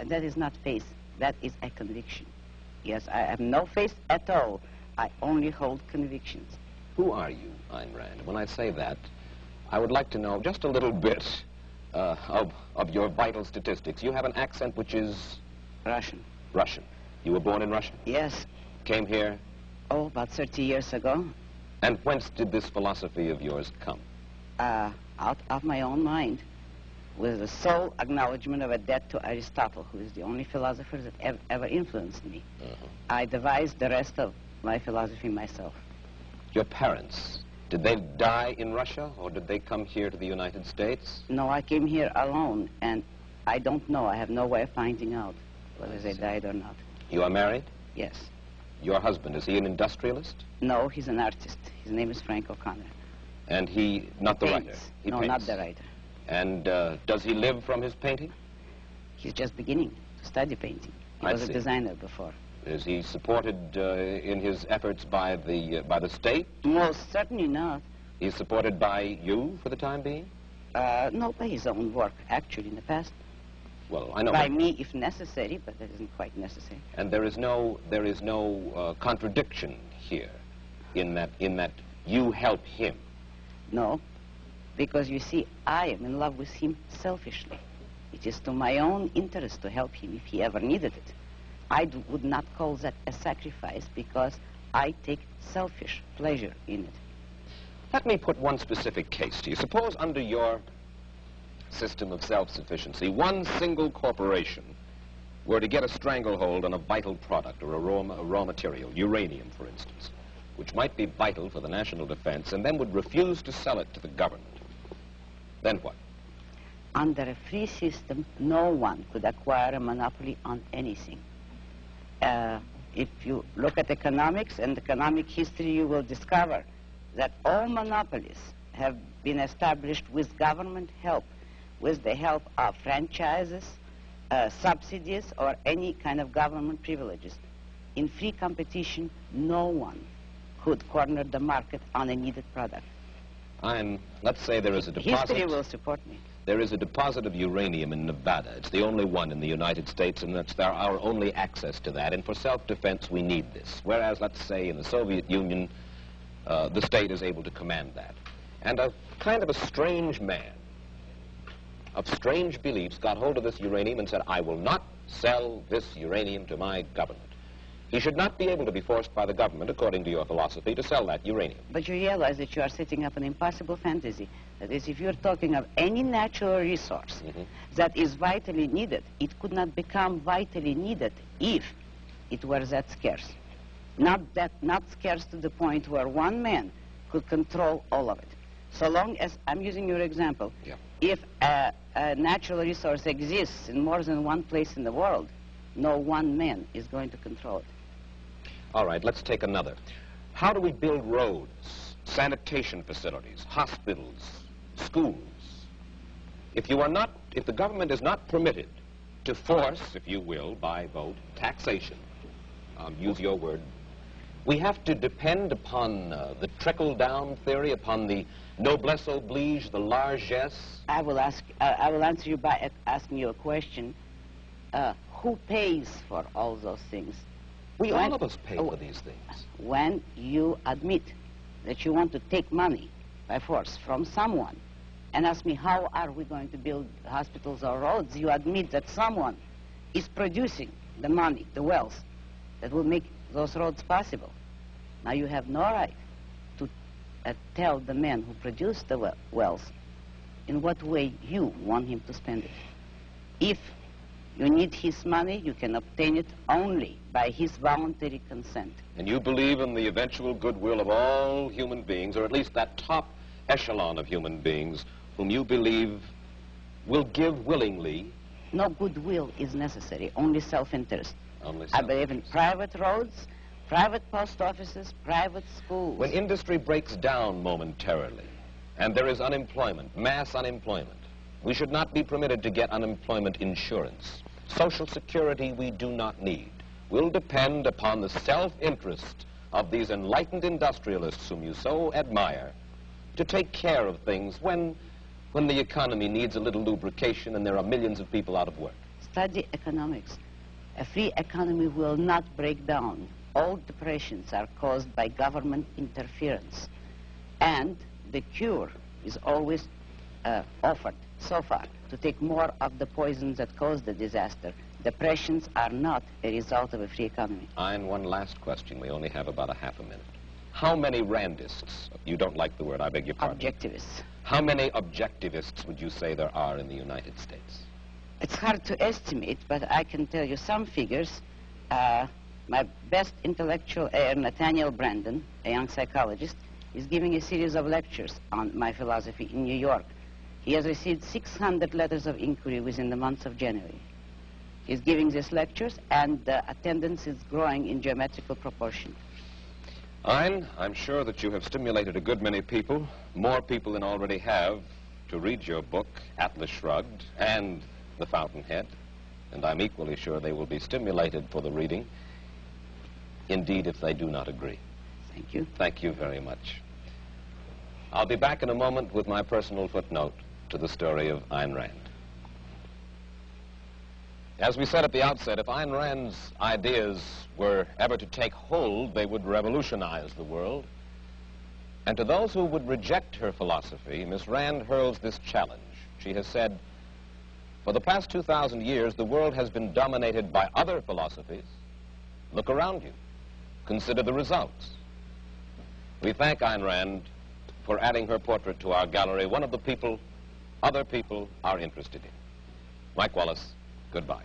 that is not faith. That is a conviction. Yes, I have no faith at all. I only hold convictions. Who are you, Ayn Rand? When I say that, I would like to know just a little bit of your vital statistics. You have an accent which is... Russian. Russian. You were born in Russia? Yes. Came here? Oh, about 30 years ago. And whence did this philosophy of yours come? Out of my own mind, with the sole acknowledgement of a debt to Aristotle, who is the only philosopher that ever influenced me. I devised the rest of my philosophy myself. Your parents, did they die in Russia, or did they come here to the United States? No, I came here alone, and I don't know. I have no way of finding out whether they died or not. You are married? Yes. Your husband, is he an industrialist? No, he's an artist. His name is Frank O'Connor. And he, not the Paints. writer? He no, paints. not the writer. And does he live from his painting? He's just beginning to study painting. He I was see. a designer before. Is he supported in his efforts by the state? Most certainly not. He's supported by you for the time being? No, by his own work, actually, in the past. Well, I know. By me, if necessary, but that isn't quite necessary. And there is no contradiction here, in that you help him. No, because you see, I am in love with him selfishly. It is to my own interest to help him if he ever needed it. I would not call that a sacrifice because I take selfish pleasure in it. Let me put one specific case to you. Suppose under your system of self-sufficiency, one single corporation were to get a stranglehold on a vital product or a raw material, uranium, for instance, which might be vital for the national defense, and then would refuse to sell it to the government. Then what? Under a free system, no one could acquire a monopoly on anything. If you look at economics and economic history, you will discover that all monopolies have been established with government help, with the help of franchises, subsidies, or any kind of government privileges. In free competition, no one could corner the market on a needed product. Let's say there is a deposit. History will support me. There is a deposit of uranium in Nevada. It's the only one in the United States, and it's our only access to that. And for self-defense, we need this. Whereas, let's say, in the Soviet Union, the state is able to command that. And a kind of a strange man of strange beliefs got hold of this uranium and said, I will not sell this uranium to my government. He should not be able to be forced by the government, according to your philosophy, to sell that uranium. But you realize that you are setting up an impossible fantasy. That is, if you're talking of any natural resource that is vitally needed, it could not become vitally needed if it were that scarce. Not scarce to the point where one man could control all of it. So long as, I'm using your example, if a natural resource exists in more than one place in the world, no one man is going to control it. All right, let's take another. How do we build roads, sanitation facilities, hospitals, schools? If the government is not permitted to force, if you will, by vote, taxation, use your word, we have to depend upon the trickle-down theory, upon the noblesse oblige, the largesse. I will answer you by asking you a question. Who pays for all those things? All of us pay for these things. When you admit that you want to take money by force from someone and ask me how are we going to build hospitals or roads, you admit that someone is producing the money, the wealth, that will make those roads possible. Now you have no right to tell the man who produced the wealth in what way you want him to spend it. If you need his money, you can obtain it only by his voluntary consent. And you believe in the eventual goodwill of all human beings, or at least that top echelon of human beings, whom you believe will give willingly. No goodwill is necessary, only self-interest. I believe in private roads, private post offices, private schools. When industry breaks down momentarily, and there is unemployment, mass unemployment, we should not be permitted to get unemployment insurance. Social security we do not need. Will depend upon the self-interest of these enlightened industrialists whom you so admire to take care of things when the economy needs a little lubrication and there are millions of people out of work. Study economics. A free economy will not break down. All depressions are caused by government interference. And the cure is always offered so far to take more of the poisons that cause the disaster. Depressions are not a result of a free economy. And one last question. We only have about a half a minute. How many Randists, you don't like the word, I beg your pardon. Objectivists. How many objectivists would you say there are in the United States? It's hard to estimate, but I can tell you some figures. My best intellectual heir, Nathaniel Brandon, a young psychologist, is giving a series of lectures on my philosophy in New York. He has received 600 letters of inquiry within the month of January. He's giving these lectures, and the attendance is growing in geometrical proportion. Ein, I'm sure that you have stimulated a good many people, more people than already have, to read your book, Atlas Shrugged, and The Fountainhead, and I'm equally sure they will be stimulated for the reading, indeed, if they do not agree. Thank you. Thank you very much. I'll be back in a moment with my personal footnote to the story of Ayn Rand. As we said at the outset, if Ayn Rand's ideas were ever to take hold, they would revolutionize the world. And to those who would reject her philosophy, Miss Rand hurls this challenge. She has said, for the past 2,000 years, the world has been dominated by other philosophies. Look around you. Consider the results. We thank Ayn Rand for adding her portrait to our gallery, one of the people other people are interested in. Mike Wallace, goodbye.